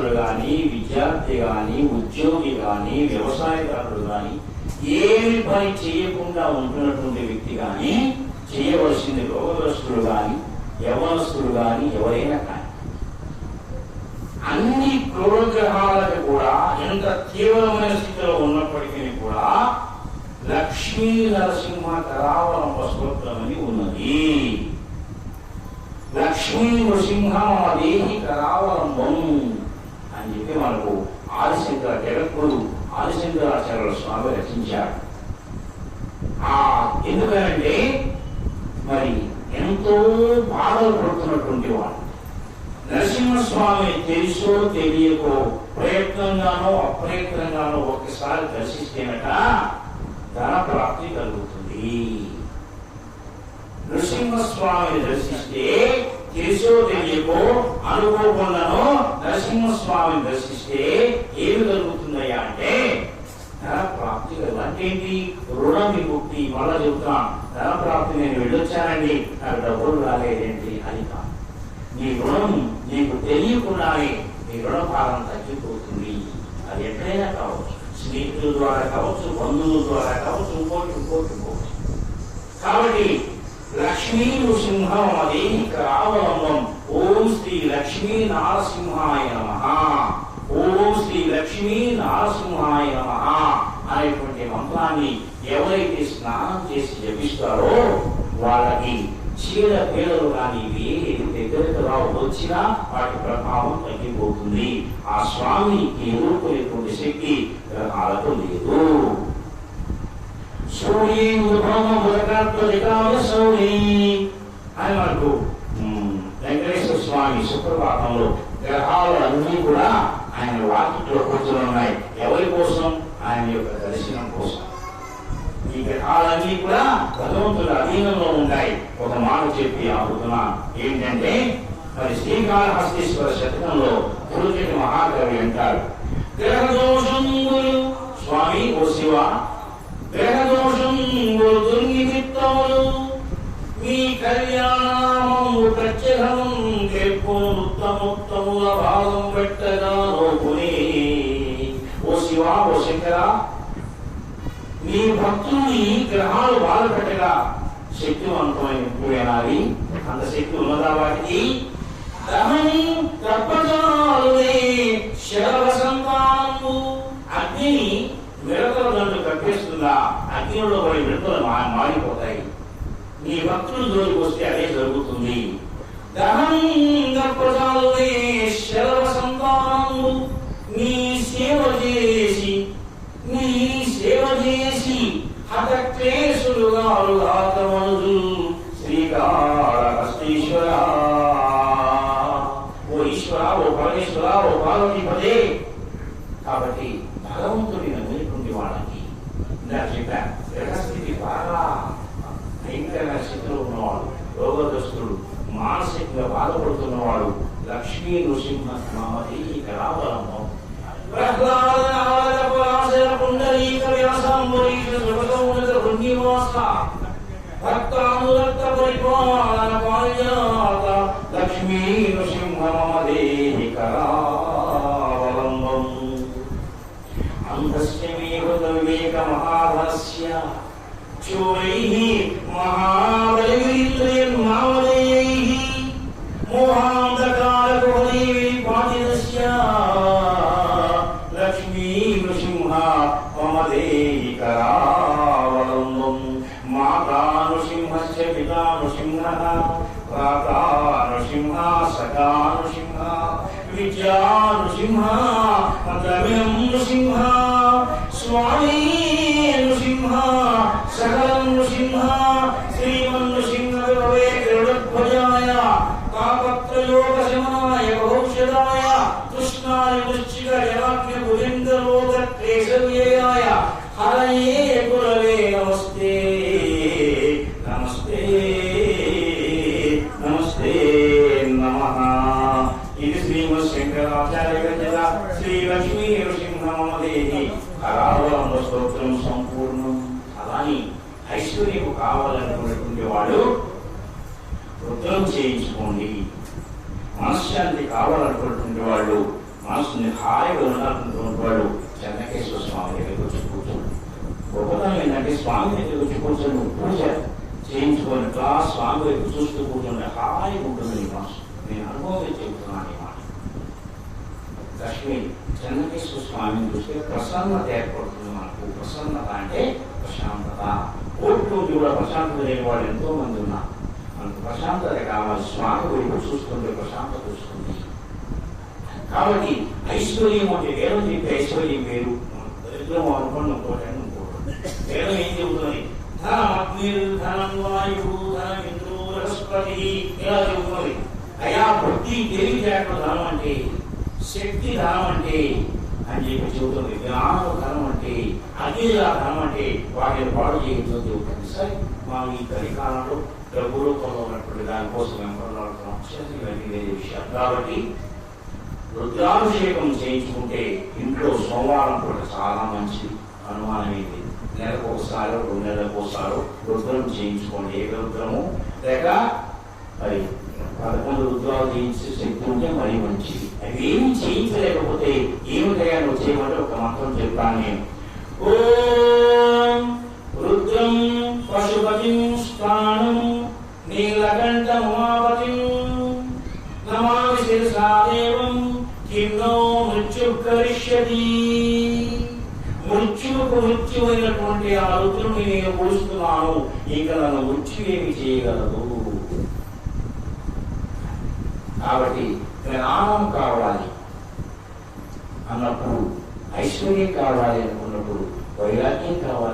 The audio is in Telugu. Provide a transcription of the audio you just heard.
గృహస్థుడు కానీ, విద్యార్థి కానీ, ఉద్యోగి కానీ, వ్యవసాయదారుడు కానీ, ఏమి పని చేయకుండా ఉంటున్నటువంటి వ్యక్తి కానీ చేయవలసింది రోగగ్రస్తుడు కానీ, యవనస్తుడు కానీ, ఎవరైనా కానీ అన్ని క్రూరగ్రహాలకు కూడా ఎంత తీవ్రమైన స్థితిలో ఉన్నప్పటికీ కూడా లక్ష్మీ నరసింహ కరావలంబ స్తోత్రం అని ఉన్నది. లక్ష్మీ నృసింహ మమ దేహి కరావలంబం అని చెప్పి మనకు ఆదిశంకర జగద్గురు ఆదిశంకరాచార్యుల స్వామి రచించారు. ఎందుకంటే మరి ఎంతో బాధలు పడుతున్నటువంటి వాడు నరసింహస్వామిని తెలుసో తెలియకో ప్రయత్నంగానో అప్రయత్నంగానో ఒకసారి దర్శిస్తేనట ధన ప్రాప్తి కలుగుతుంది. నరసింహస్వామిని దర్శిస్తే తెలుసో తెలియకో అనుకోకుండానో నరసింహస్వామిని దర్శిస్తే ఏమి కలుగుతుందయ్యా అంటే ధన ప్రాప్తి కలుగు. అంటే ఏంటి? రుణ విముక్తి. మళ్ళా చెబుతున్నాను, ధన ప్రాప్తి నేను వెళ్ళొచ్చానండి నాకు డబ్బులు రాలేదేంటి అని కాదు. నీ రుణం నీకు తెలియకుండానే నీ రుణభారం తగ్గిపోతుంది. అది ఎక్కడైనా కావచ్చు, స్నేహితుల ద్వారా కావచ్చు, బంధువుల ద్వారా కావచ్చు, ఇంకోటి. కాబట్టి లక్ష్మీ నృసింహ మమ దేహి కరావలంబం. ఓం శ్రీ లక్ష్మీ నారసింహాయ నమః, ఓం శ్రీ లక్ష్మీ నారసింహాయ నమః అనేటువంటి మంత్రాన్ని ఎవరైతే స్నానం చేసి జపిస్తారో వాళ్ళకి చీడ పీడలు కానీ ఏది దగ్గరకు వచ్చినా వాటి ప్రభావం తగ్గిపోతుంది. ఆ స్వామికి ఎదుర్కొనేటువంటి శక్తి గ్రహాలకు లేదు. అని మనకు వెంకటేశ్వర స్వామి సుప్రభాతంలో గ్రహాలు అన్నీ కూడా ఆయన వాకిట్లో కూర్చొని ఉన్నాయి. ఎవరి కోసం? ఆయన యొక్క దర్శనం కోసం. ఈ గ్రహాలన్నీ కూడా భగవంతుల అధీనంలో ఉంటాయి. ఒక మాట చెప్పి ఆపుతున్నా ఏంటంటే మరి శ్రీకాళహస్తీశ్వర శతకంలో పురుషుడి మహాకవి అంటారు, గ్రహదోషంగులు స్వామి ఓ శివ గ్రహదోషంగులు దుర్నిమిత్తములు మీ కళ్యాణము ప్రత్యేకం తెలుపును ఉత్తమోత్తముల భాగం పెట్టగా లోపుని. ఓ శివ ఓ శంకర నీ భక్తుల్ని గ్రహాలు బాధపెట్టగా శక్తివంతమైనది. అంత శక్తి ఉన్నదా వాటికి? అగ్నిని మిడతల దండు కప్పేస్తుందా? అగ్నిలో పడి మిడతలు మారిపోతాయి. నీ భక్తులు జోలికి వస్తే అదే జరుగుతుంది. నీ సేవ చేసి హతక్లేశులుగారు ఆత్మనుజు శ్రీకాళహస్తీశ్వర. ఓ ఈశ్వర, ఓ పరమేశ్వర, ఓ పార్వతీపదే. కాబట్టి భగవంతుడి నమ్మినటువంటి వాళ్ళకి ఇందాక చెప్పాను, గ్రహస్థితి బాగా భయంకరమైన స్థితిలో ఉన్నవాడు, రోగగ్రస్తుడు, మానసికంగా బాధపడుతున్నవాడు లక్ష్మీ నృసింహ మమ దేహి కరావలంబం. లక్ష్మీ నృసింహ మమ దేహి కరావలంబం. అంధస్య వివేక మహాధనస్య చోరైః మహాబలైర్మావలయైః మోహాంధకారకోణైర్పాతినస్య లక్ష్మీ నృసింహ మమ దేహి కరావలంబం. మాతా నృసింహస్య పితా నృసింహః భ్రాతా నృసింహ సఖా నృసింహ విద్యా నృసింహ ద్రవ్యం నృసింహ స్వామి నృసింహ సకలం నృసింహ శ్రీమన్ నృసింహ గరుడధ్వజాయ తాపత్రయోగ శమనాయ భౌషదాయ కృష్ణాయ వృశ్చిక జనాగ్ని భుజంగ రోగ క్లేశవ్యయాయ హరయే గురవే నమస్తే నమస్తే నమస్తే నమః. ఇది శ్రీమద్ శంకరాచార్య రచన శ్రీ లక్ష్మీ నృసింహ మమ దేహి కరావలంబ స్తోత్రం సంపూర్ణం. అలాని ఐశ్వర్యము కావాలనుకున్నటువంటి వాడు వృద్ధం చేయించుకోండి. మనశ్శాంతి కావాలనుకున్నటువంటి వాళ్ళు మనసు హాయిగా ఉండాలనుకున్న వాడు చెన్నకేశ్వర స్వామి దగ్గరికి వచ్చి కూర్చోండి. గొప్పతనం ఏంటంటే స్వామి దగ్గరికి వచ్చి కూర్చొని పూజ చేయించుకొని క్లాస్ స్వామి వైపు చూస్తూ కూర్చుంటే హాయిగా ఉంటుంది నీ మనసు. నేను అనుభవం చెబుతున్నాను ఈ మాట. లక్ష్మి చెన్నకేశ్వర స్వామిని చూస్తే ప్రసన్నత ఏర్పడుతుంది. మనకు ప్రసన్నత అంటే ప్రశాంతత. కోర్టు కూడా ప్రశాంతత లేని వాళ్ళు ఎంతో మంది ఉన్నారు. మనకు ప్రశాంతత కావాలి. స్వామి వైపు చూస్తుంటే ప్రశాంతత వస్తుంది. కాబట్టి ఐశ్వర్యం అంటే వేదం చెప్పే ఐశ్వర్యం వేరు, దరిద్రం అనుకోండి ఇంకోటి వేదం ఏం చెబుతుంది? ధనం వాయువు ధనం ఇంద్రో బృహస్పతి ఇలా చెబుతున్నది. అయా భక్తి తెలివితేటలు ధనం అంటే, శక్తి ధనం అంటే అని చెప్పి చెబుతుంది. జ్ఞానం ధనం అంటే, అగ్నిలా ధనం అంటే వాటిని పాడు చేయడం చెబుతుంది. సరే మనం ఈ కలికాలంలో డబ్బు రూపంలో ఉన్నటువంటి దానికోసం వెంపడాడుతున్నాం. ఇవన్నీ వేరే విషయాలు. కాబట్టి రుద్రాభిషేకం చేయించుకుంటే ఇంట్లో సోమవారం పూట చాలా మంచిది. అనుమానమైంది. నెలకు ఒకసారి 2 నెలలకు ఒకసారి రుద్రం చేయించుకోండి. ఏ రుద్రము లేక మరి 11 రుద్రాలు చేయించే శక్తి ఉంటే మరీ మంచిది. అవి ఏమి చేయించలేకపోతే ఏమిటయా నువ్వు చేయమంటే ఒక మంత్రం చెప్తాను నేను. ఓం రుద్రం పశుపతిం స్థానం నీలకంఠ ఉమాపతిం నమామి శిరసాదేవం కిన్నో మృత్యుకరిష్యతి. మృత్యువుకు మృత్యువైనటువంటి ఆ రుద్రుని నేను పోస్తున్నాను, ఇంకా నన్ను మృత్యు ఏమి చేయగలదు. కాబట్టి జ్ఞానం కావాలి అన్నప్పుడు, ఐశ్వర్యం కావాలి అనుకున్నప్పుడు, వైరాగ్యం కావాలి